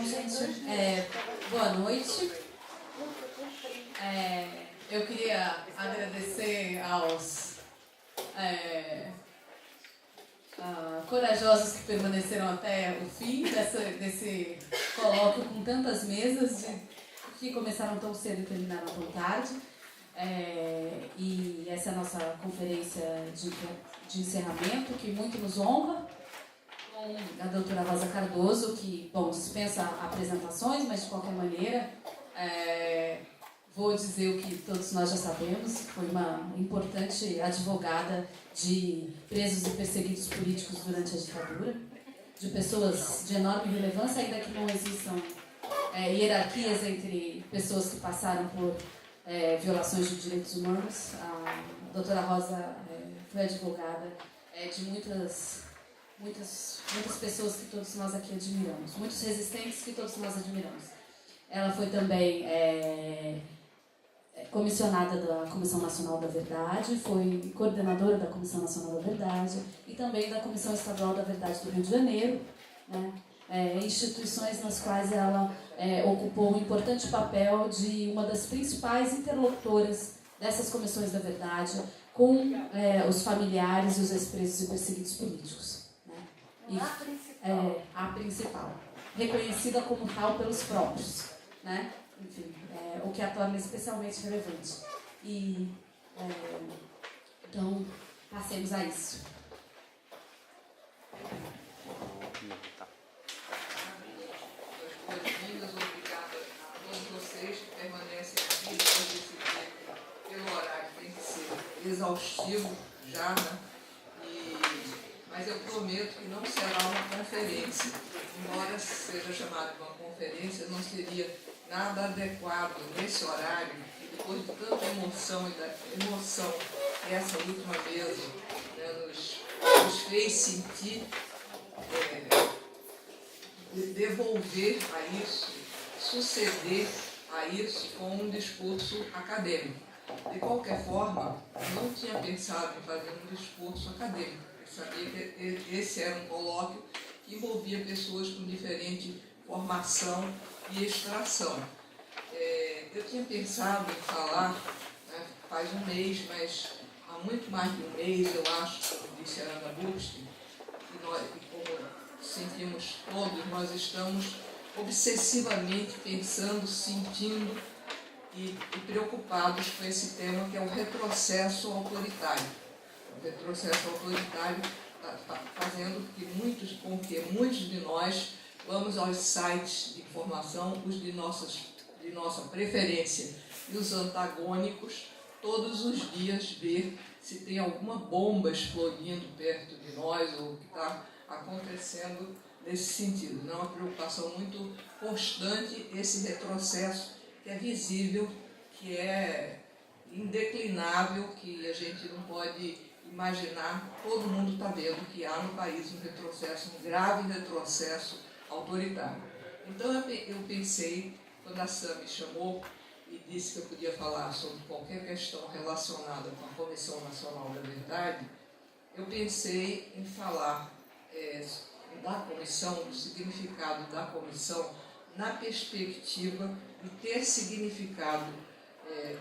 gente. Boa noite. Eu queria agradecer aos corajosos que permaneceram até o fim desse colóquio com tantas mesas que começaram tão cedo e terminaram tão tarde. E essa é a nossa conferência de encerramento, que muito nos honra, com a doutora Rosa Cardoso, que, bom, dispensa apresentações, mas de qualquer maneira, vou dizer o que todos nós já sabemos, foi uma importante advogada de presos e perseguidos políticos durante a ditadura, de pessoas de enorme relevância, ainda que não existam hierarquias entre pessoas que passaram por violações de direitos humanos. A doutora Rosa foi advogada de muitas pessoas que todos nós aqui admiramos, muitos resistentes que todos nós admiramos. Ela foi também comissionada da Comissão Nacional da Verdade, foi coordenadora da Comissão Nacional da Verdade e também da Comissão Estadual da Verdade do Rio de Janeiro, né? Instituições nas quais ela ocupou um importante papel de uma das principais interlocutoras dessas comissões da verdade com os familiares e os ex-presos e perseguidos políticos, né? A principal, reconhecida como tal pelos próprios, né? Enfim, o que a torna especialmente relevante. Então, passemos a isso. Boas-vindas, obrigada a todos vocês que permanecem aqui depois desse dia, pelo horário tem que ser exaustivo já, né? Mas eu prometo que não será uma conferência. Embora seja chamada de uma conferência, não seria nada adequado nesse horário, e depois de tanta emoção e da emoção que essa última mesa, né, nos fez sentir, devolver a isso, suceder a isso com um discurso acadêmico. De qualquer forma, eu não tinha pensado em fazer um discurso acadêmico. Eu sabia que esse era um colóquio que envolvia pessoas com diferente formação e extração. Eu tinha pensado em falar, né, faz um mês, mas há muito mais de um mês, eu acho, como disse a Ana Buxton, que nós, como sentimos todos, nós estamos obsessivamente pensando, sentindo e preocupados com esse tema, que é o retrocesso autoritário. O retrocesso autoritário está fazendo com que muitos de nós vamos aos sites de informação, os de nossa preferência e os antagônicos, todos os dias ver se tem alguma bomba explodindo perto de nós ou o que está acontecendo nesse sentido. Não é uma preocupação muito constante esse retrocesso que é visível, que é indeclinável, que a gente não pode imaginar. Todo mundo está vendo que há no país um retrocesso, um grave retrocesso autoritário. Então eu pensei, quando a Sam me chamou e disse que eu podia falar sobre qualquer questão relacionada com a Comissão Nacional da Verdade, eu pensei em falar da comissão, do significado da comissão, na perspectiva de ter significado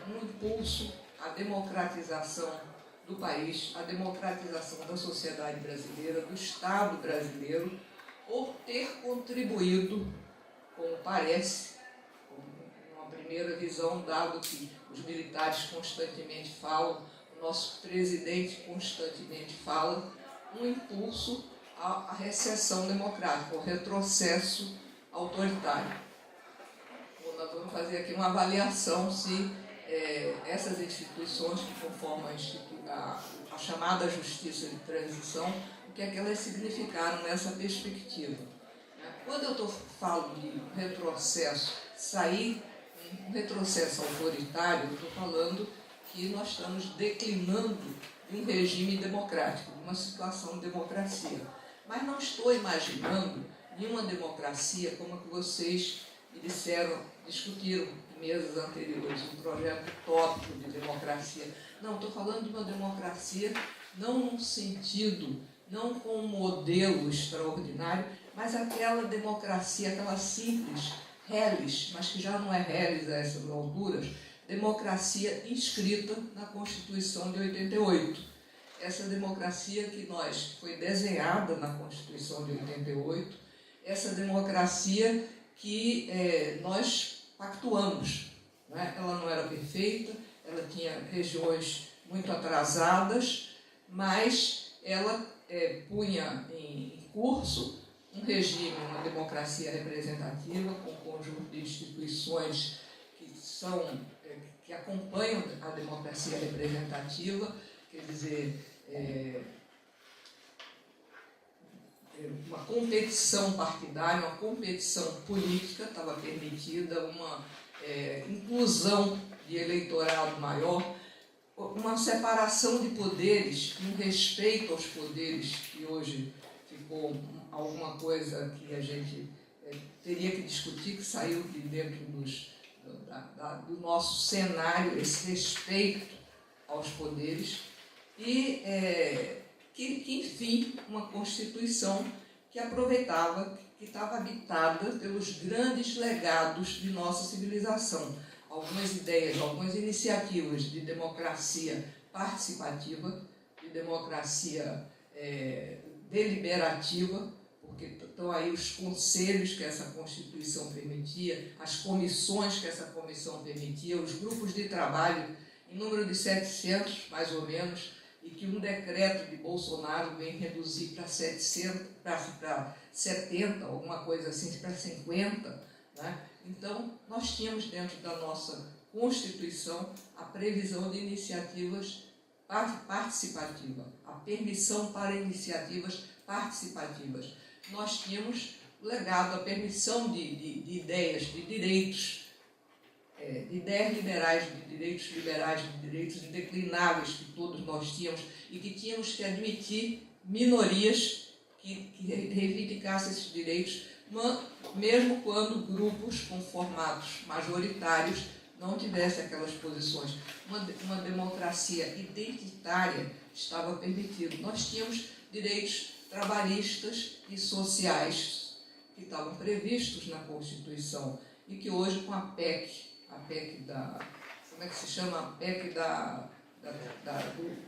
um impulso à democratização do país, à democratização da sociedade brasileira, do Estado brasileiro, ou ter contribuído, como parece, uma primeira visão, dado que os militares constantemente falam, o nosso presidente constantemente fala, um impulso à recessão democrática, ao retrocesso autoritário. Nós vamos fazer aqui uma avaliação se essas instituições que conformam a chamada justiça de transição, o que é que elas significaram nessa perspectiva. Quando eu falo de retrocesso, um retrocesso autoritário, eu estou falando que nós estamos declinando de um regime democrático, de uma situação de democracia. Mas não estou imaginando nenhuma democracia como a que vocês me discutiram em mesas anteriores, um projeto utópico de democracia. Não, estou falando de uma democracia não num sentido, não com um modelo extraordinário, mas aquela democracia, aquela simples, reles, mas que já não é reles a essas alturas, democracia inscrita na Constituição de 88. Essa democracia que foi desenhada na Constituição de 88, essa democracia que nós pactuamos, né? Ela não era perfeita, ela tinha regiões muito atrasadas, mas ela punha em curso um regime, uma democracia representativa, com um conjunto de instituições que acompanham a democracia representativa, quer dizer, uma competição partidária, uma competição política estava permitida, uma inclusão de eleitorado maior, uma separação de poderes, um respeito aos poderes, que hoje ficou alguma coisa que a gente teria que discutir, que saiu de dentro do nosso cenário, esse respeito aos poderes, e que, enfim, uma Constituição que aproveitava, que estava habitada pelos grandes legados de nossa civilização. Algumas ideias, algumas iniciativas de democracia participativa, de democracia deliberativa, porque estão aí os conselhos que essa Constituição permitia, as comissões que essa comissão permitia, os grupos de trabalho, em número de 700, mais ou menos, e que um decreto de Bolsonaro vem reduzir para 70, alguma coisa assim, para 50, né? Então, nós tínhamos dentro da nossa Constituição a previsão de iniciativas participativas, a permissão para iniciativas participativas. Nós tínhamos legado a permissão de ideias, de direitos, de ideias liberais, de direitos indeclináveis que todos nós tínhamos e que tínhamos que admitir minorias que reivindicassem esses direitos, mesmo quando grupos com formatos majoritários não tivessem aquelas posições. Uma democracia identitária estava permitida. Nós tínhamos direitos trabalhistas e sociais que estavam previstos na Constituição e que hoje, com a PEC como é que se chama? A PEC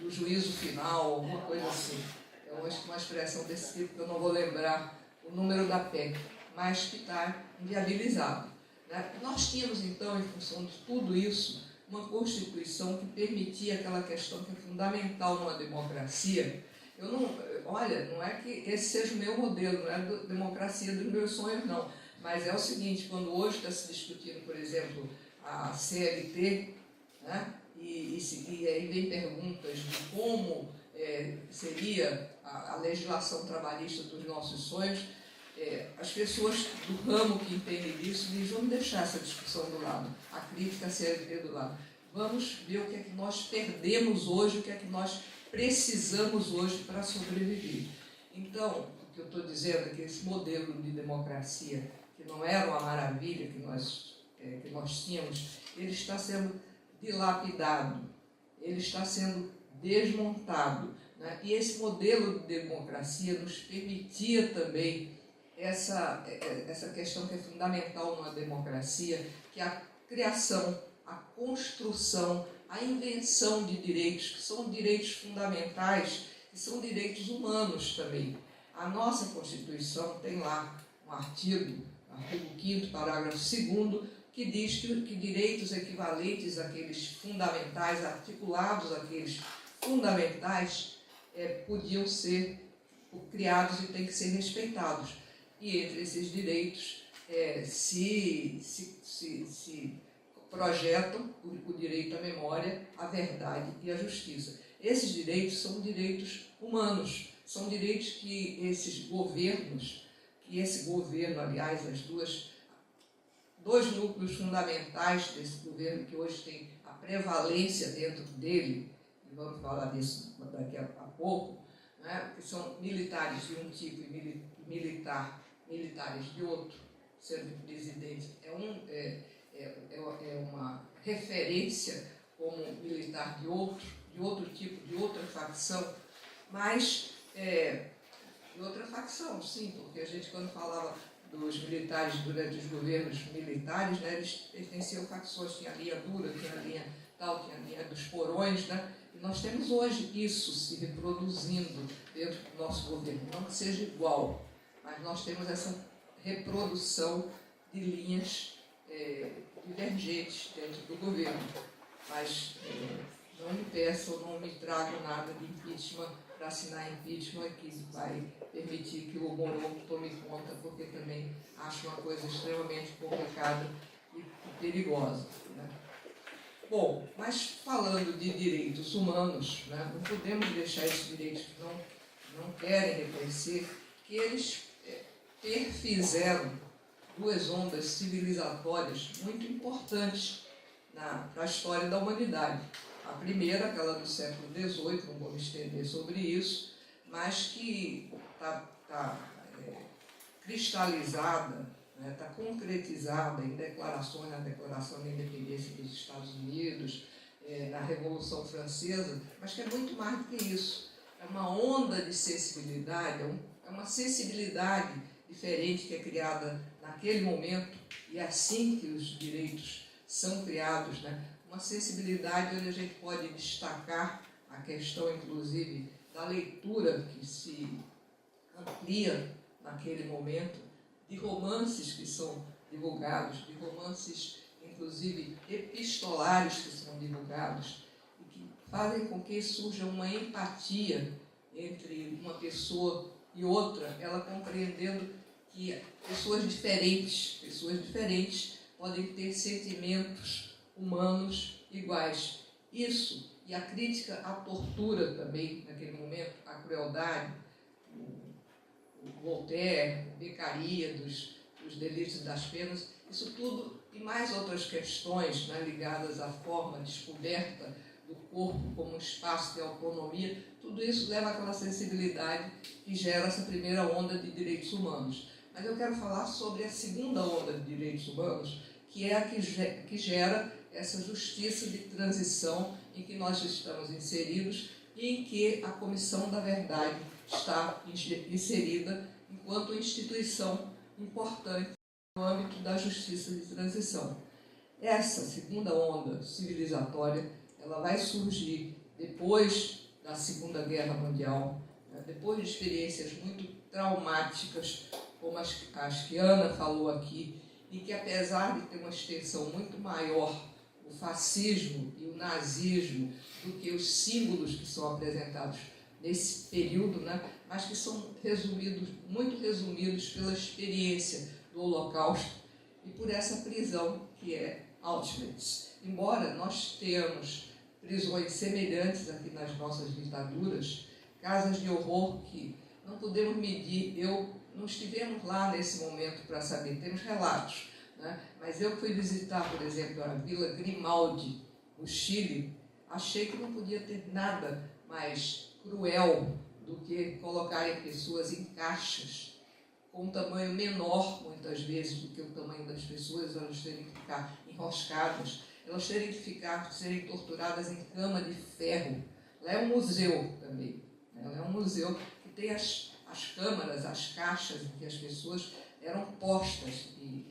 do juízo final, alguma coisa assim. É uma expressão desse tipo que eu não vou lembrar o número da PEC, mas que está inviabilizado, né? Nós tínhamos, então, em função de tudo isso, uma Constituição que permitia aquela questão que é fundamental numa democracia. Não é que esse seja o meu modelo, não é a democracia dos meus sonhos, não. Mas é o seguinte, quando hoje está se discutindo, por exemplo, a CLT, né? E aí vem perguntas de como seria a legislação trabalhista dos nossos sonhos, as pessoas do ramo que entendem disso dizem: vamos deixar essa discussão do lado, a crítica à CLT do lado. Vamos ver o que é que nós perdemos hoje, o que é que nós precisamos hoje para sobreviver. Então, o que eu estou dizendo é que esse modelo de democracia, que não era uma maravilha que nós tínhamos, ele está sendo dilapidado, ele está sendo desmontado, né? E esse modelo de democracia nos permitia também essa questão que é fundamental numa democracia, que é a criação, a construção, a invenção de direitos, que são direitos fundamentais, que são direitos humanos também. A nossa Constituição tem lá um artigo 5º, parágrafo 2º, que diz que direitos equivalentes àqueles fundamentais, articulados àqueles fundamentais, podiam ser criados e têm que ser respeitados. E entre esses direitos se projetam o direito à memória, à verdade e à justiça. Esses direitos são direitos humanos, são direitos que esse governo, aliás, dois núcleos fundamentais desse governo, que hoje tem a prevalência dentro dele, e vamos falar disso daqui a pouco, né, que são militares de um tipo e militares de outro, sendo que o presidente é uma referência como militar de outro tipo, de outra facção, mas de outra facção, sim, porque a gente, quando falava dos militares durante os governos militares, né, eles pertenciam a facções, tinha a linha dura, tinha a linha tal, tinha a linha dos porões, né? E nós temos hoje isso se reproduzindo dentro do nosso governo, não que seja igual, mas nós temos essa reprodução de linhas divergentes dentro do governo. Mas não me peçam, não me tragam nada de impeachment para assinar impeachment que vai permitir que o Moro tome conta, porque também acho uma coisa extremamente complicada e perigosa, né? Bom, mas falando de direitos humanos, né, não podemos deixar esses direitos que não querem reconhecer, que eles perfizeram duas ondas civilizatórias muito importantes para a história da humanidade. A primeira, aquela do século XVIII, não vou me estender sobre isso, mas que está cristalizada, está concretizada em declarações, na Declaração da Independência dos Estados Unidos, na Revolução Francesa, mas que é muito mais do que isso. É uma onda de sensibilidade, é uma sensibilidade diferente que é criada naquele momento, e é assim que os direitos são criados, né? Uma sensibilidade onde a gente pode destacar a questão, inclusive, da leitura que se amplia naquele momento, de romances que são divulgados, de romances, inclusive, epistolares que são divulgados, e que fazem com que surja uma empatia entre uma pessoa e outra, ela compreendendo que pessoas diferentes podem ter sentimentos humanos iguais. Isso, e a crítica à tortura também, naquele momento, à crueldade, o Voltaire, o Beccaria dos delitos e das penas, isso tudo e mais outras questões, né, ligadas à forma descoberta do corpo como um espaço de autonomia, tudo isso leva àquela sensibilidade que gera essa primeira onda de direitos humanos. Mas eu quero falar sobre a segunda onda de direitos humanos, que é a que gera essa justiça de transição em que nós estamos inseridos e em que a Comissão da Verdade está inserida enquanto instituição importante no âmbito da justiça de transição. Essa segunda onda civilizatória, ela vai surgir depois da Segunda Guerra Mundial, né, depois de experiências muito traumáticas, como as que Ana falou aqui, e que, apesar de ter uma extensão muito maior, o fascismo e o nazismo, do que os símbolos que são apresentados nesse período, né, mas que são muito resumidos pela experiência do Holocausto e por essa prisão que é Auschwitz. Embora nós tenhamos prisões semelhantes aqui nas nossas ditaduras, casas de horror que não podemos medir. Não estivemos lá nesse momento para saber, temos relatos, né? Mas eu fui visitar, por exemplo, a Vila Grimaldi, no Chile, achei que não podia ter nada mais cruel do que colocarem pessoas em caixas, com um tamanho menor, muitas vezes, do que o tamanho das pessoas, elas terem que ficar enroscadas, elas terem que serem torturadas em cama de ferro. Lá é um museu também, né? Lá é um museu que tem as câmaras, as caixas em que as pessoas eram postas e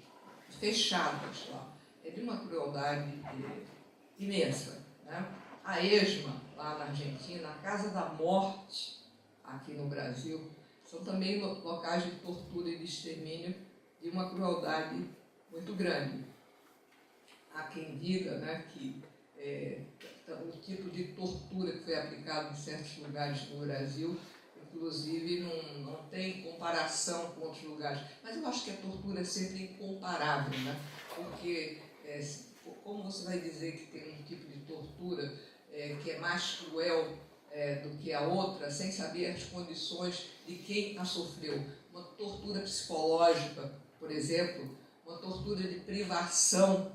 fechadas lá. É de uma crueldade imensa, né? A ESMA, lá na Argentina, a Casa da Morte, aqui no Brasil, são também locais de tortura e de extermínio de uma crueldade muito grande. Há quem diga, né, que o tipo de tortura que foi aplicado em certos lugares no Brasil, inclusive, não tem comparação com outros lugares. Mas eu acho que a tortura é sempre incomparável, né? Porque como você vai dizer que tem um tipo de tortura que é mais cruel do que a outra, sem saber as condições de quem a sofreu? Uma tortura psicológica, por exemplo, uma tortura de privação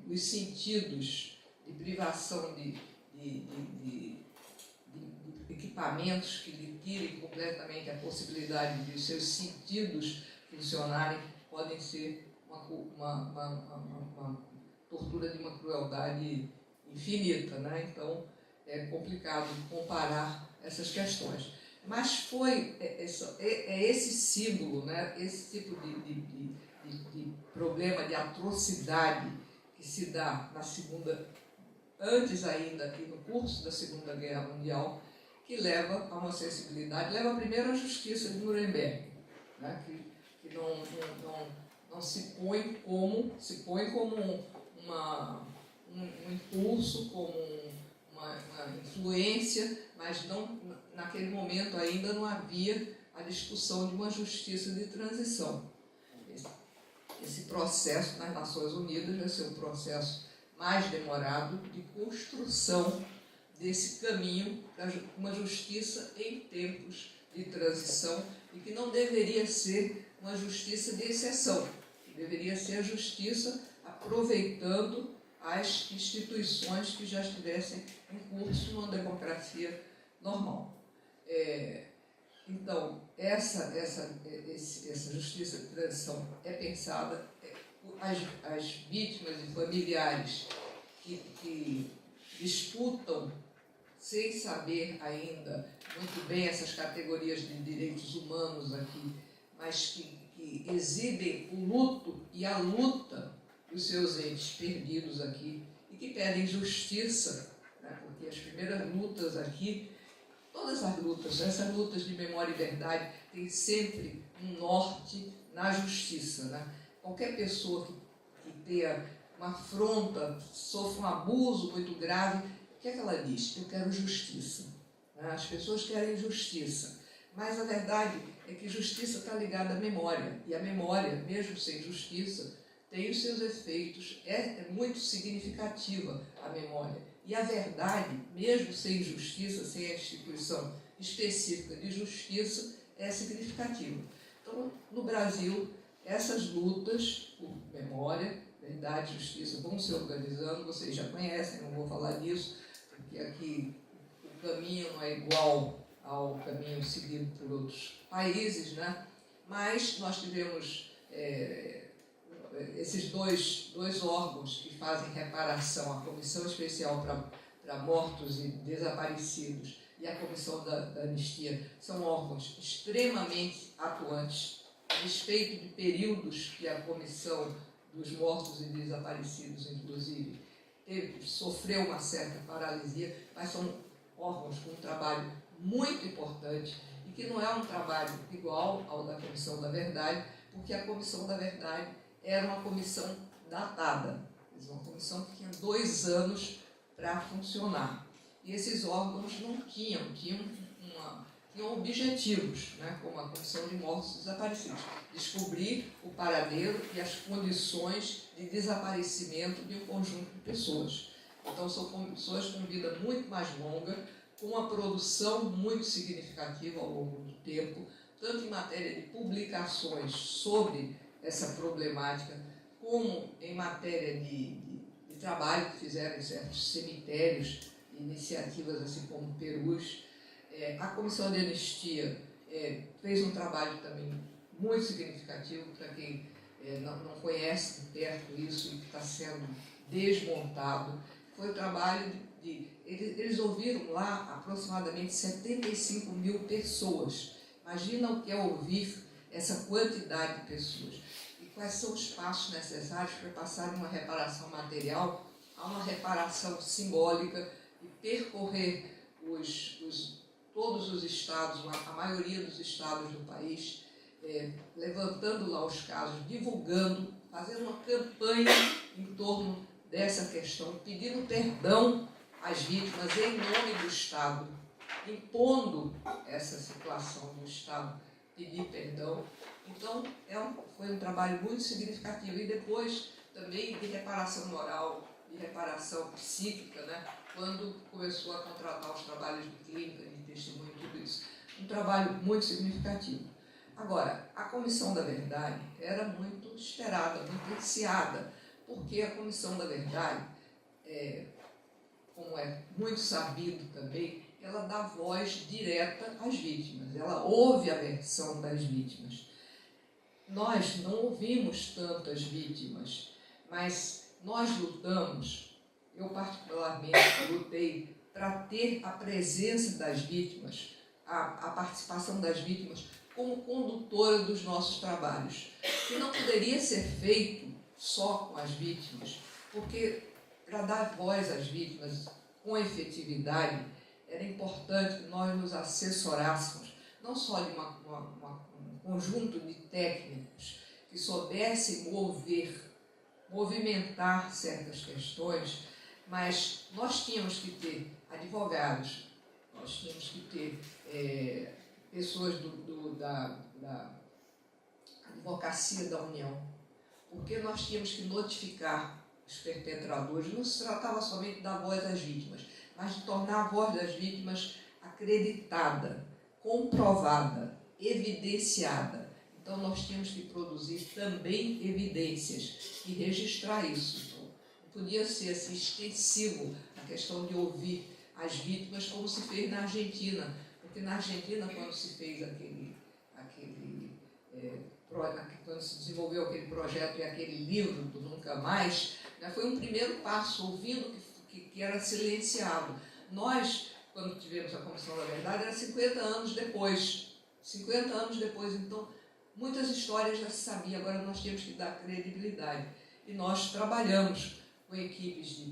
dos sentidos, de privação de equipamentos que lhe tirem completamente a possibilidade de seus sentidos funcionarem, podem ser uma tortura de uma crueldade infinita, né? Então é complicado comparar essas questões. Mas foi esse símbolo, né, esse tipo de problema, de atrocidade que se dá na segunda, antes ainda e no curso da Segunda Guerra Mundial, que leva a uma sensibilidade, leva primeiro à justiça de Nuremberg, né, que não se põe como, um impulso, como uma influência, mas não, naquele momento ainda não havia a discussão de uma justiça de transição. Esse processo nas Nações Unidas vai ser um processo mais demorado de construção desse caminho para uma justiça em tempos de transição e que não deveria ser uma justiça de exceção, que deveria ser a justiça aproveitando as instituições que já estivessem em curso numa democracia normal. Então, essa justiça de transição é pensada, as vítimas e familiares que disputam, sem saber ainda muito bem essas categorias de direitos humanos aqui, mas que exibem o luto e a luta dos seus entes perdidos aqui e que pedem justiça, né? Porque as primeiras lutas aqui, todas as lutas, essas lutas de memória e verdade, têm sempre um norte na justiça, né? Qualquer pessoa que tenha uma afronta, sofre um abuso muito grave, o que é que ela diz? Eu quero justiça. Né? As pessoas querem justiça. Mas a verdade é que justiça está ligada à memória. E a memória, mesmo sem justiça, tem os seus efeitos. É muito significativa a memória. E a verdade, mesmo sem justiça, sem a instituição específica de justiça, é significativa. Então, no Brasil, essas lutas por memória, verdade e justiça vão se organizando. Vocês já conhecem, não vou falar disso, porque aqui o caminho não é igual ao caminho seguido por outros países, né? Mas nós tivemos esses dois órgãos que fazem reparação, a Comissão Especial para Mortos e Desaparecidos e a Comissão da Anistia, são órgãos extremamente atuantes, a respeito de períodos que a Comissão dos Mortos e Desaparecidos, inclusive, sofreu uma certa paralisia, mas são órgãos com um trabalho muito importante e que não é um trabalho igual ao da Comissão da Verdade, porque a Comissão da Verdade era uma comissão datada, uma comissão que tinha 2 anos para funcionar. E esses órgãos não tinham objetivos, né, como a Comissão de Mortos e Desaparecidos, descobrir o paradeiro e as condições de desaparecimento de um conjunto de pessoas. Então, são comissões com vida muito mais longa, com uma produção muito significativa ao longo do tempo, tanto em matéria de publicações sobre essa problemática, como em matéria de trabalho que fizeram em certos cemitérios, iniciativas assim como Perus. A Comissão de Anistia fez um trabalho também muito significativo para quem não conhece de perto isso e que está sendo desmontado. Foi o trabalho eles ouviram lá aproximadamente 75 mil pessoas. Imagina o que é ouvir essa quantidade de pessoas. E quais são os passos necessários para passar de uma reparação material a uma reparação simbólica e percorrer todos os estados, a maioria dos estados do país, levantando lá os casos, divulgando, fazendo uma campanha em torno dessa questão, pedindo perdão às vítimas em nome do Estado, impondo essa situação do Estado, pedir perdão. Então, foi um trabalho muito significativo. E depois, também, de reparação moral, de reparação psíquica, né? Quando começou a contratar os trabalhos de clínica, de testemunho, tudo isso. Um trabalho muito significativo. Agora, a Comissão da Verdade era muito esperada, muito ansiada, porque a Comissão da Verdade, como é muito sabido também, ela dá voz direta às vítimas, ela ouve a versão das vítimas. Nós não ouvimos tantas vítimas, mas nós lutamos, eu particularmente lutei para ter a presença das vítimas a participação das vítimas como condutora dos nossos trabalhos, que não poderia ser feito só com as vítimas, porque para dar voz às vítimas com efetividade, era importante que nós nos assessorássemos, não só de um conjunto de técnicos que soubessem movimentar certas questões, mas nós tínhamos que ter advogados, nós tínhamos que ter pessoas da Advocacia da União, porque nós tínhamos que notificar os perpetradores. Não se tratava somente da voz das vítimas, mas de tornar a voz das vítimas acreditada, comprovada, evidenciada. Então, nós tínhamos que produzir também evidências e registrar isso. Então, não podia ser assim extensivo a questão de ouvir as vítimas, como se fez na Argentina. Porque na Argentina, quando se fez quando se desenvolveu aquele projeto e aquele livro do Nunca Mais, né, foi um primeiro passo, ouvindo que era silenciado. Nós, quando tivemos a Comissão da Verdade, era 50 anos depois. 50 anos depois, então, muitas histórias já se sabia, agora nós temos que dar credibilidade. E nós trabalhamos com equipes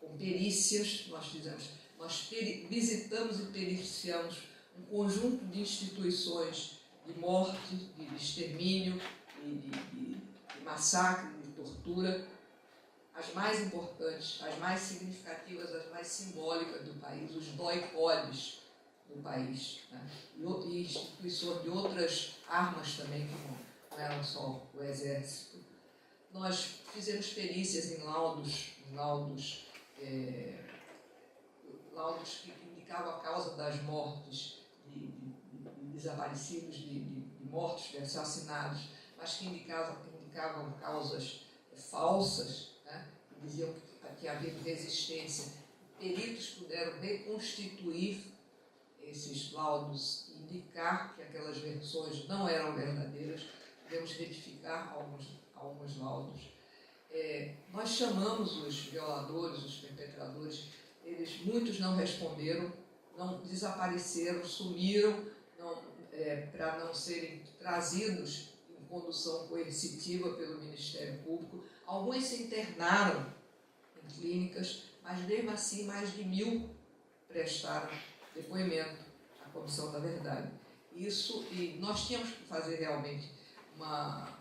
com perícias, nós visitamos e periciamos um conjunto de instituições de morte, de extermínio, de massacre, de tortura, as mais importantes, as mais significativas, as mais simbólicas do país, os DOI-CODES do país, né? E instituições de outras armas também, que não eram só o exército. Nós fizemos perícias em laudos que indicavam a causa das mortes, de desaparecidos, de mortos, de assassinados, mas que indicavam causas falsas, né? Que diziam que havia resistência. Peritos puderam reconstituir esses laudos, indicar que aquelas versões não eram verdadeiras, podemos retificar alguns laudos. Nós chamamos os violadores, os perpetradores, muitos não responderam, desapareceram, sumiram, para não serem trazidos em condução coercitiva pelo Ministério Público. Alguns se internaram em clínicas, mas mesmo assim mais de 1000 prestaram depoimento à Comissão da Verdade. E nós tínhamos que fazer realmente uma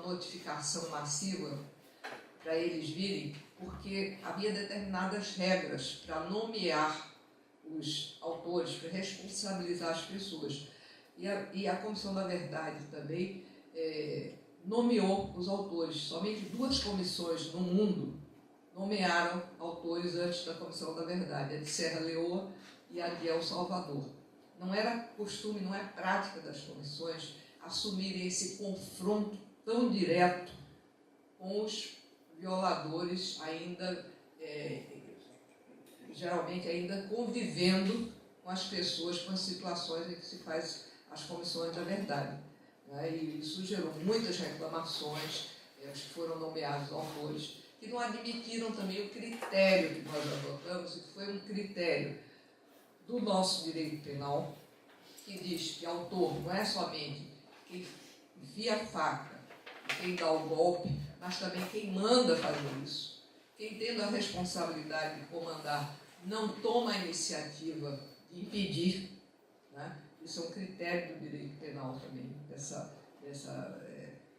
notificação massiva para eles virem, porque havia determinadas regras para nomear os autores, para responsabilizar as pessoas. E a Comissão da Verdade também nomeou os autores. Somente 2 comissões no mundo nomearam autores antes da Comissão da Verdade, a de Serra Leoa e a de El Salvador. Não era costume, não é prática das comissões assumirem esse confronto tão direto com os violadores geralmente ainda convivendo com as pessoas, com as situações em que se faz as comissões da verdade. Né? E isso gerou muitas reclamações, os que foram nomeados autores, que não admitiram também o critério que nós adotamos, e que foi um critério do nosso direito penal, que diz que autor não é somente quem enfia a faca, quem dá o golpe, mas também quem manda fazer isso. Quem, tendo a responsabilidade de comandar, não toma a iniciativa de impedir, né? Isso é um critério do direito penal também, dessa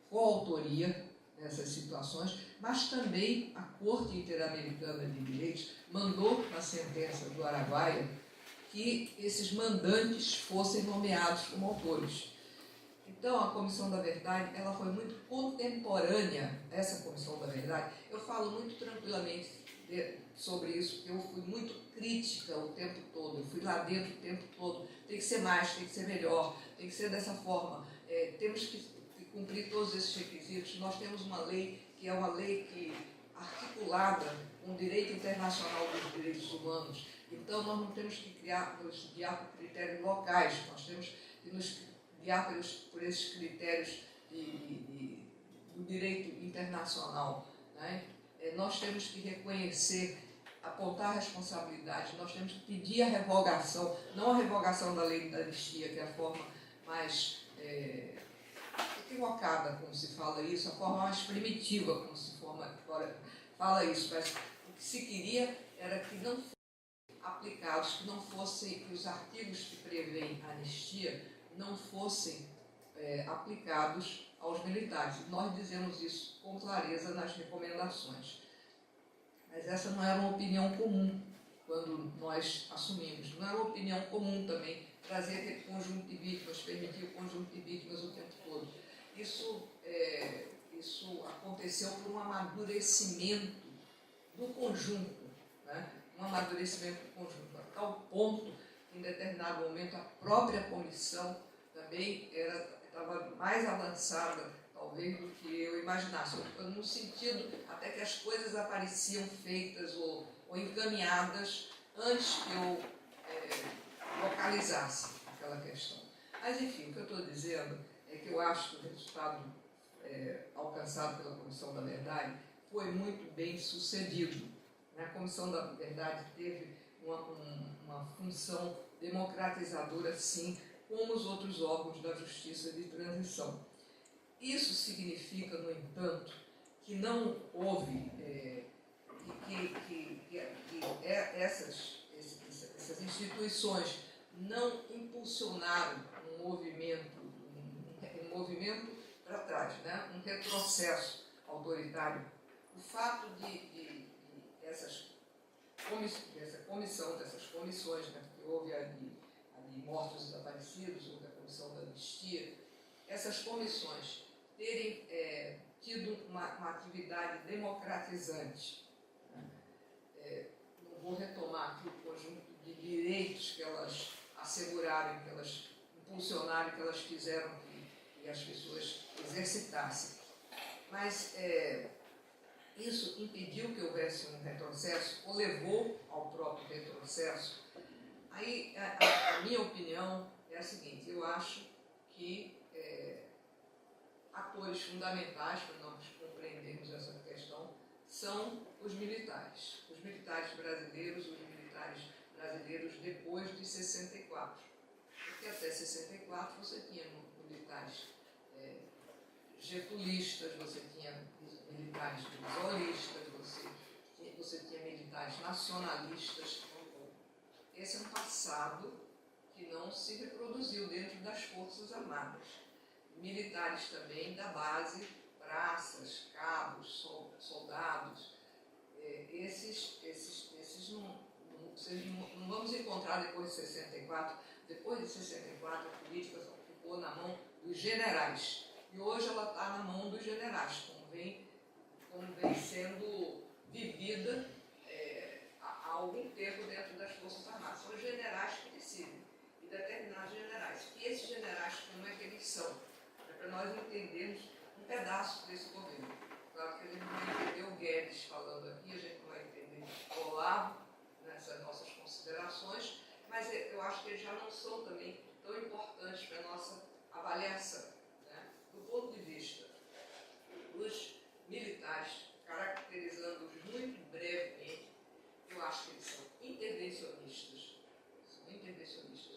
coautoria nessas situações, mas também a Corte Interamericana de Direitos mandou, na sentença do Araguaia, que esses mandantes fossem nomeados como autores. Então, a Comissão da Verdade, ela foi muito contemporânea, essa Comissão da Verdade. Eu falo muito tranquilamente sobre isso, porque eu fui muito crítica o tempo todo, eu fui lá dentro o tempo todo. Tem que ser mais, tem que ser melhor, tem que ser dessa forma. Temos que cumprir todos esses requisitos. Nós temos uma lei que é uma lei articulada com o direito internacional dos direitos humanos. Então, nós não temos que nos guiar por critérios locais, nós temos que nos guiar por esses critérios do direito internacional. Né? Nós temos que reconhecer apontar a responsabilidade, nós temos que pedir a revogação, não a revogação da lei da anistia, que é a forma mais equivocada como se fala isso, a forma mais primitiva como se fala isso, mas o que se queria era que não fossem aplicados, que os artigos que prevêem a anistia não fossem aplicados aos militares. Nós dizemos isso com clareza nas recomendações. Mas essa não era uma opinião comum quando nós assumimos. Não era uma opinião comum também trazer aquele conjunto de vítimas, permitir o conjunto de vítimas o tempo todo. Isso aconteceu por um amadurecimento do conjunto, né? Um amadurecimento do conjunto, a tal ponto que em determinado momento a própria comissão também estava mais avançada, talvez, do que eu imaginasse, no sentido até que as coisas apareciam feitas ou encaminhadas antes que eu localizasse aquela questão. Mas, enfim, o que eu estou dizendo é que eu acho que o resultado alcançado pela Comissão da Verdade foi muito bem sucedido. A Comissão da Verdade teve uma função democratizadora, sim, como os outros órgãos da Justiça de Transição. Isso significa, no entanto, que não houve, essas instituições não impulsionaram um movimento para trás, né? Um retrocesso autoritário. O fato dessa comissão, dessas comissões, né, que houve a de mortos e desaparecidos, houve a comissão da anistia, essas comissões terem tido uma atividade democratizante. Não vou retomar aqui o conjunto de direitos que elas asseguraram, que elas impulsionaram, que elas fizeram que as pessoas exercitassem. Mas isso impediu que houvesse um retrocesso, ou levou ao próprio retrocesso. Aí, a minha opinião é a seguinte: eu acho que atores fundamentais para nós compreendermos essa questão são os militares brasileiros, depois de 64. Porque até 64 você tinha militares getulistas, você tinha militares visoristas, você tinha militares nacionalistas. Esse é um passado que não se reproduziu dentro das Forças Armadas. Militares também da base, praças, cabos, soldados. Esses não vamos encontrar depois de 64. Depois de 64, a política ficou na mão dos generais. E hoje ela está na mão dos generais, como vem sendo vivida há algum tempo dentro das Forças Armadas. São os generais que decidem, e determinados generais. E esses generais, como é que eles são? É para nós entendermos um pedaço desse governo. Claro que a gente não vai entender o Guedes falando aqui, a gente não vai entender o Olavo nessas nossas considerações, mas eu acho que eles já não são também tão importantes para a nossa avaliação. Né? Do ponto de vista dos militares, caracterizando-os muito brevemente, eu acho que eles são intervencionistas,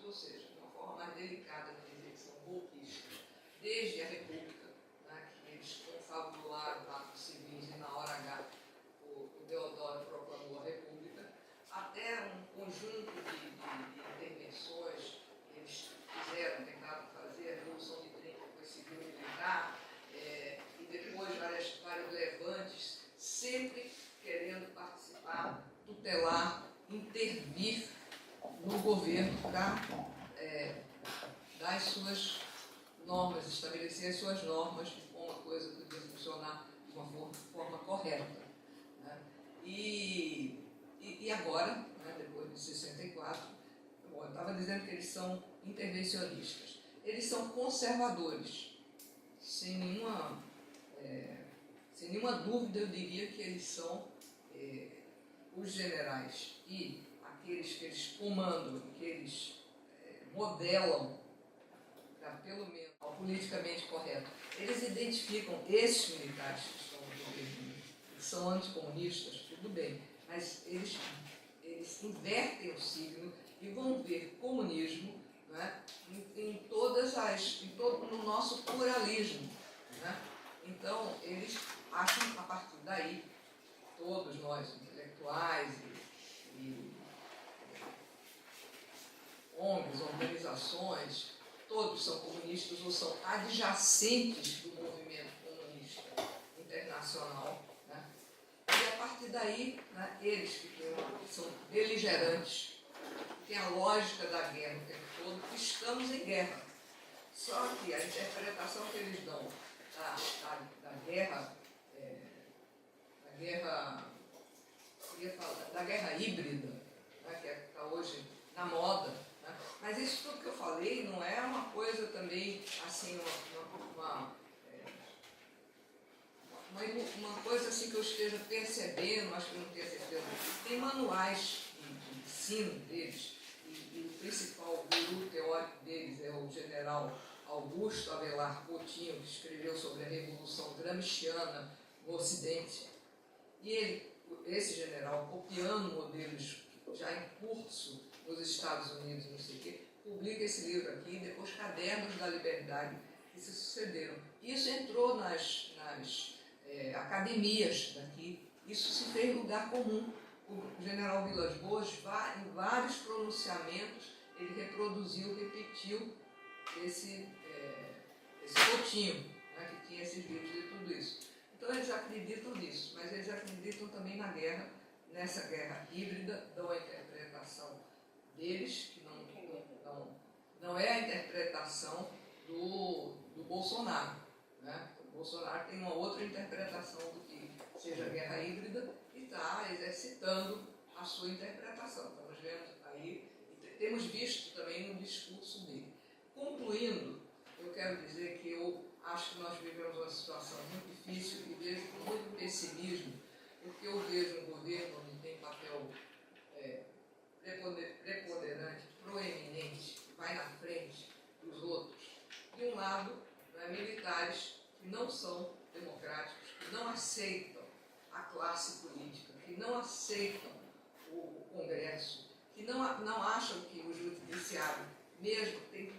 ou seja, de uma forma mais delicada de dizer que são golpistas, desde a República, né, que eles confabularam atos civis e na hora H o Deodoro proclamou a República, até um conjunto de intervenções que eles tentaram fazer, a Revolução de 30 foi civil militar, e depois vários levantes, sempre querendo participar, tutelar, intervir no governo para dar as suas normas, estabelecer as suas normas de como a coisa podia funcionar de uma forma correta. Né? E agora, né, depois de 64, eu estava dizendo que eles são intervencionistas. Eles são conservadores. Sem nenhuma dúvida, eu diria que eles são os generais e aqueles que eles comandam, que eles modelam, pelo menos, ao politicamente correto. Eles identificam esses militares que estão no governo, que são anticomunistas, tudo bem, mas eles invertem o signo e vão ver comunismo, né, no nosso pluralismo. Né? Então, eles acham, a partir daí, todos nós, intelectuais e ONGs, organizações, todos são comunistas ou são adjacentes do movimento comunista internacional. Né? E a partir daí, né, eles que são beligerantes, tem a lógica da guerra o tempo todo, estamos em guerra. Só que a interpretação que eles dão da guerra híbrida, né, que está hoje na moda, né? Mas isso tudo que eu falei não é uma coisa também assim, uma coisa assim que eu esteja percebendo, acho que eu não tenho certeza. Tem manuais de ensino deles, e o principal guru teórico deles é o general Augusto Avelar Coutinho, que escreveu sobre a Revolução Gramsciana no Ocidente. E esse general, copiando modelos já em curso nos Estados Unidos, não sei o quê, publica esse livro aqui, e depois Cadernos da Liberdade, que se sucederam. Isso entrou nas academias daqui, isso se fez lugar comum. O general Vilas Boas, em vários pronunciamentos, ele repetiu esse Coutinho, né, que tinha esses livros e tudo isso. Então eles acreditam nisso, mas eles acreditam também na guerra, nessa guerra híbrida, dão a interpretação deles, que não é a interpretação do Bolsonaro. Né? O Bolsonaro tem uma outra interpretação do que seja guerra híbrida e está exercitando a sua interpretação. Estamos vendo aí, e temos visto também no discurso dele. Concluindo, eu quero dizer que eu acho que nós vivemos uma situação muito difícil e vejo com muito pessimismo, porque eu vejo um governo onde tem papel preponderante, proeminente, que vai na frente dos outros. De um lado, né, militares que não são democráticos, que não aceitam a classe política, que não aceitam o Congresso, que não acham que o judiciário mesmo tem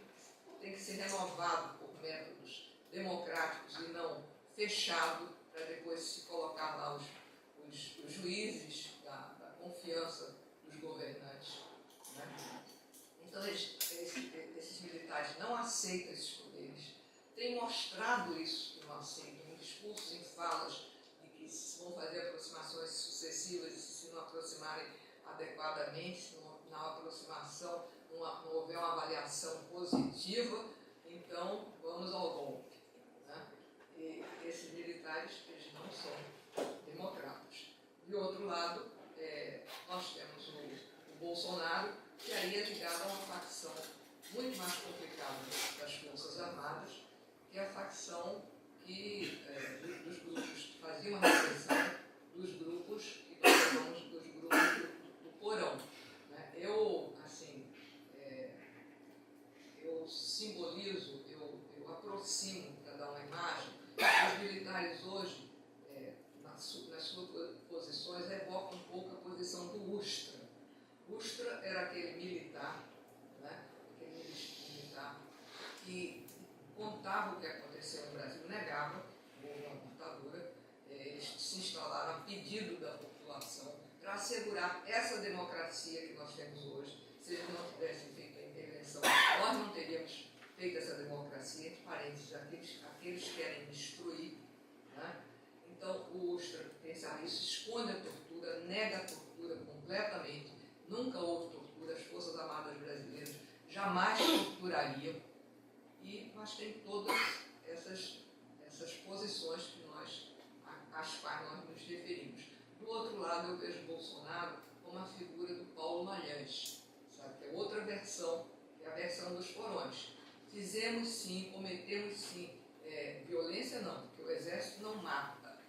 que ser renovado por métodos democráticos e não fechado para depois se colocar lá os juízes da confiança dos governantes. Né? Então, esses militares não aceitam esses poderes, têm mostrado isso que não aceitam, em discursos, em falas, de que vão fazer aproximações sucessivas e se não aproximarem adequadamente, se na aproximação não houver uma avaliação positiva, então vamos ao golpe. Né? E esses militares, eles não são democratas. De outro lado, nós temos o Bolsonaro, que aí é ligado a uma facção muito mais complicada das Forças Armadas, que é a facção dos grupos que faziam a repressão dos grupos que nós chamamos dos grupos do porão. Né? Eu simbolizo, eu aproximo, para dar uma imagem, os militares hoje, nas suas posições, evocam um pouco a posição do Ustra. Ustra era aquele militar, né? Aquele militar que contava o que aconteceu no Brasil, negava, houve uma ditadura, eles se instalaram a pedido da população para assegurar essa democracia que nós temos hoje. Se eles não tivessem feito a intervenção, nós não teríamos feito essa democracia, entre parênteses, aqueles que querem destruir. Né? Então, o Ustra pensa isso, esconde a tortura, nega a tortura completamente, nunca houve tortura, as Forças Armadas brasileiras jamais torturariam, e nós temos todas essas posições às quais nós nos referimos. Do outro lado, eu vejo Bolsonaro como a figura do Paulo Malhães, sabe? Que é outra versão, que é a versão dos porões. Fizemos sim, cometemos sim, violência não, porque o Exército não mata,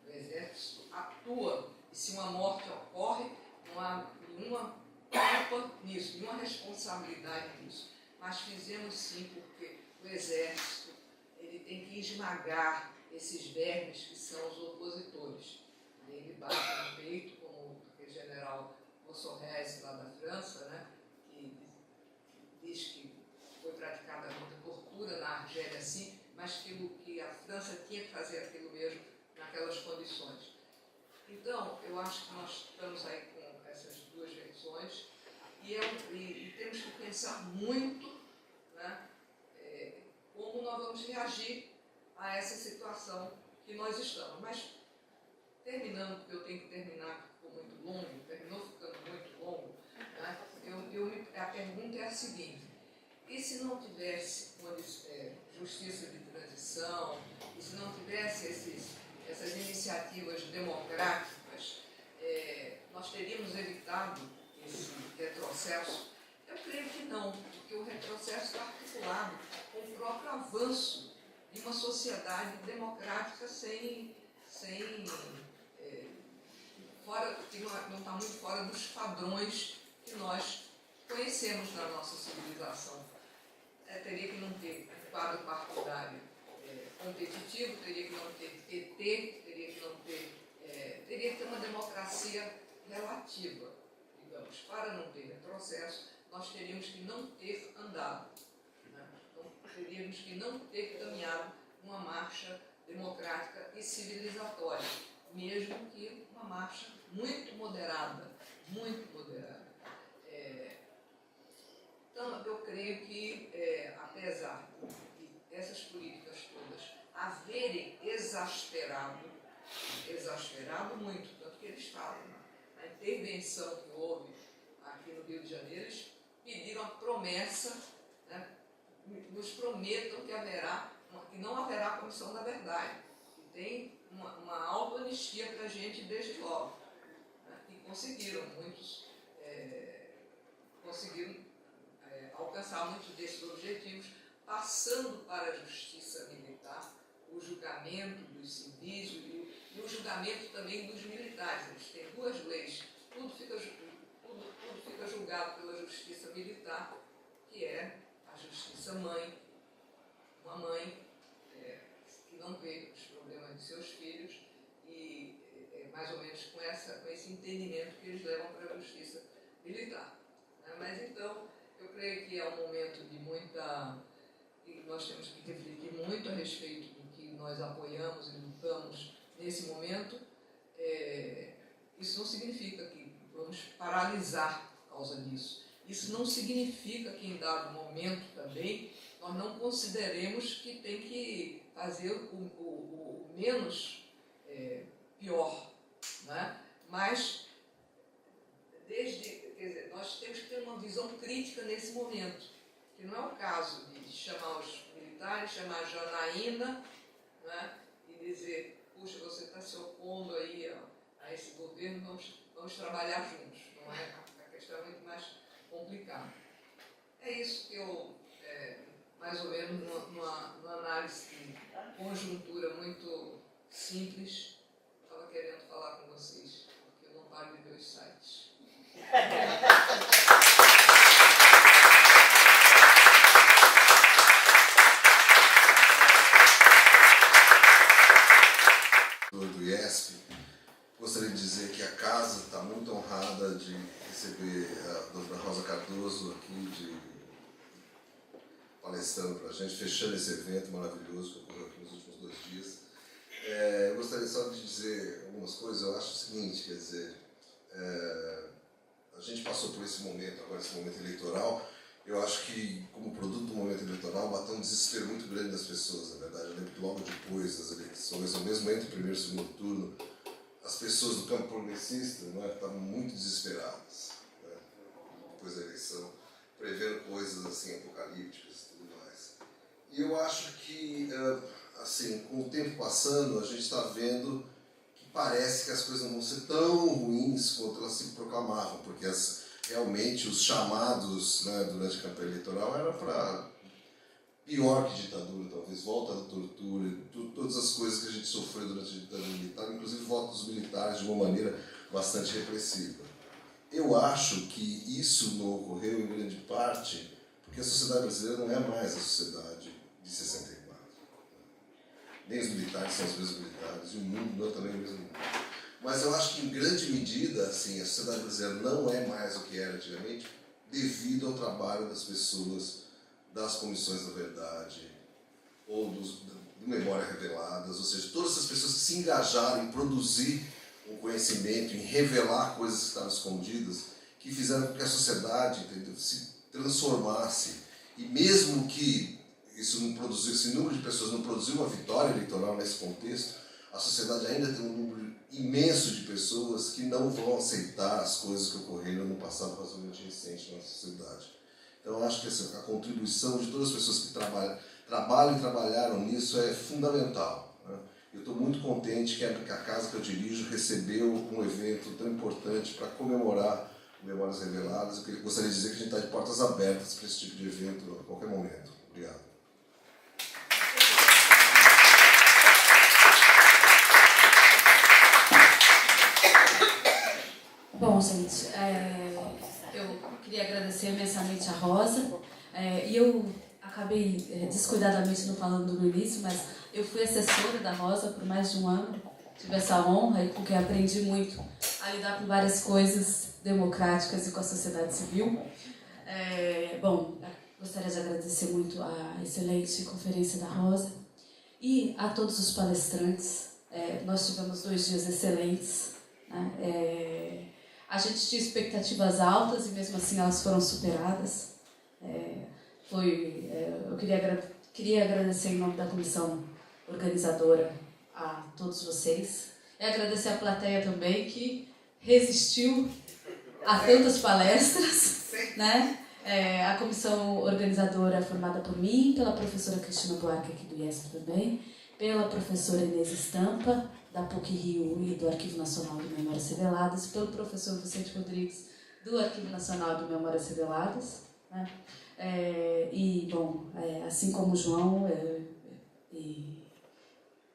o Exército atua, e se uma morte ocorre, não há nenhuma culpa nisso, nenhuma responsabilidade nisso. Mas fizemos sim, porque o Exército ele tem que esmagar esses vermes que são os opositores. Ele bate no peito, como general Bossorese, lá da França, né, que diz que foi praticada muita tortura na Argélia, sim, mas que a França tinha que fazer aquilo mesmo naquelas condições. Então, eu acho que nós estamos aí com essas duas versões e temos que pensar muito, né, como nós vamos reagir a essa situação que nós estamos. Mas, terminando, porque eu tenho que terminar, ficou muito longo, terminou ficando muito longo, né, a pergunta é a seguinte: e se não tivesse justiça de transição, e se não tivesse essas iniciativas democráticas, nós teríamos evitado esse retrocesso? Eu creio que não, porque o retrocesso está articulado com o próprio avanço de uma sociedade democrática que não está muito fora dos padrões que nós conhecemos na nossa civilização. Teria que não ter um quadro partidário competitivo, teria que não ter PT, teria que ter uma democracia relativa, digamos. Para não ter retrocesso, nós teríamos que não ter andado, né? Então, teríamos que não ter caminhado uma marcha democrática e civilizatória, mesmo que uma marcha muito moderada, muito moderada. Então, eu creio que, apesar de essas políticas todas haverem exasperado muito, tanto que eles falam, na intervenção que houve aqui no Rio de Janeiro, eles pediram a promessa, né, nos prometam que não haverá comissão da verdade, que tem uma autoanistia para a gente desde logo, né, e conseguiram, muitos conseguiram alcançar muitos desses objetivos, passando para a justiça militar o julgamento dos civis e o julgamento também dos militares. Eles têm duas leis, tudo fica julgado pela justiça militar, que é a justiça mãe, uma mãe que não vê os problemas de seus filhos e mais ou menos com esse entendimento que eles levam para a justiça militar. Mas então, eu creio que é um momento de que nós temos que refletir muito a respeito do que nós apoiamos e lutamos nesse momento. Isso não significa que vamos paralisar por causa disso. Isso não significa que em dado momento também nós não consideremos que tem que fazer o menos pior, né? Mas nós temos que ter uma visão crítica nesse momento, que não é o caso de chamar os militares, chamar a Janaína, né, e dizer: puxa, você está se opondo aí a esse governo, vamos trabalhar juntos. Não é? A questão é muito mais complicada. É isso que eu, mais ou menos, numa análise de conjuntura muito simples, estava querendo falar com vocês, porque eu não paro de ver os sites. Do IESP, gostaria de dizer que a casa está muito honrada de receber a doutora Rosa Cardoso aqui, palestrando para a gente, fechando esse evento maravilhoso que ocorreu aqui nos últimos 2 dias. Eu gostaria só de dizer algumas coisas. Eu acho o seguinte, quer dizer, a gente passou por esse momento, agora esse momento eleitoral. Eu acho que, como produto do momento eleitoral, bateu um desespero muito grande das pessoas, na verdade. Eu lembro que logo depois das eleições, ou mesmo entre o primeiro e o segundo turno, as pessoas do campo progressista, não é, estavam muito desesperadas, né, depois da eleição, prevendo coisas assim apocalípticas e tudo mais. E eu acho que, assim, com o tempo passando, a gente está vendo que parece que as coisas não vão ser tão ruins quanto elas se proclamavam, porque realmente os chamados, né, durante a campanha eleitoral eram para pior que ditadura, talvez, volta da tortura, todas as coisas que a gente sofreu durante a ditadura militar, inclusive votos militares de uma maneira bastante repressiva. Eu acho que isso não ocorreu em grande parte porque a sociedade brasileira não é mais a sociedade de 64. Nem os militares são os mesmos militares, e o mundo não é também o mesmo mundo. Mas eu acho que, em grande medida, assim, a sociedade brasileira não é mais o que era antigamente devido ao trabalho das pessoas, das comissões da verdade, ou do Memória Reveladas, ou seja, todas essas pessoas que se engajaram em produzir um conhecimento, em revelar coisas que estavam escondidas, que fizeram com que a sociedade, entendeu, se transformasse. E mesmo que isso não produziu, esse número de pessoas não produziu uma vitória eleitoral nesse contexto, a sociedade ainda tem um número imenso de pessoas que não vão aceitar as coisas que ocorreram no passado razoavelmente recente na sociedade. Então, eu acho que a contribuição de todas as pessoas que trabalham e trabalharam nisso é fundamental, né? Eu estou muito contente que a casa que eu dirijo recebeu um evento tão importante para comemorar o Memórias Reveladas. Eu gostaria de dizer que a gente está de portas abertas para esse tipo de evento a qualquer momento. Obrigado. Bom, gente, eu queria agradecer imensamente a Rosa, e eu acabei descuidadamente não falando no início, mas eu fui assessora da Rosa por mais de um ano, tive essa honra e porque aprendi muito a lidar com várias coisas democráticas e com a sociedade civil. Bom, gostaria de agradecer muito a excelente conferência da Rosa e a todos os palestrantes. Nós tivemos 2 dias excelentes, né? A gente tinha expectativas altas e mesmo assim elas foram superadas. Eu queria agradecer em nome da comissão organizadora a todos vocês e agradecer a plateia também que resistiu a tantas palestras, né? A comissão organizadora é formada por mim, pela professora Cristina Buarque aqui do IESP também, pela professora Inês Estampa, da PUC-Rio e do Arquivo Nacional de Memórias Reveladas, pelo professor Vicente Rodrigues, do Arquivo Nacional de Memórias Reveladas, né? Assim como o João,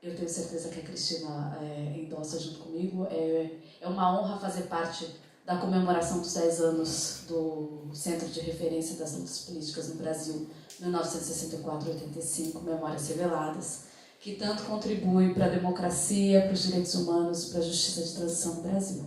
eu tenho certeza que a Cristina endossa junto comigo, é uma honra fazer parte da comemoração dos 10 anos do Centro de Referência das Lutas Políticas no Brasil, 1964-85, Memórias Reveladas, que tanto contribui para a democracia, para os direitos humanos, para a justiça de transição no Brasil.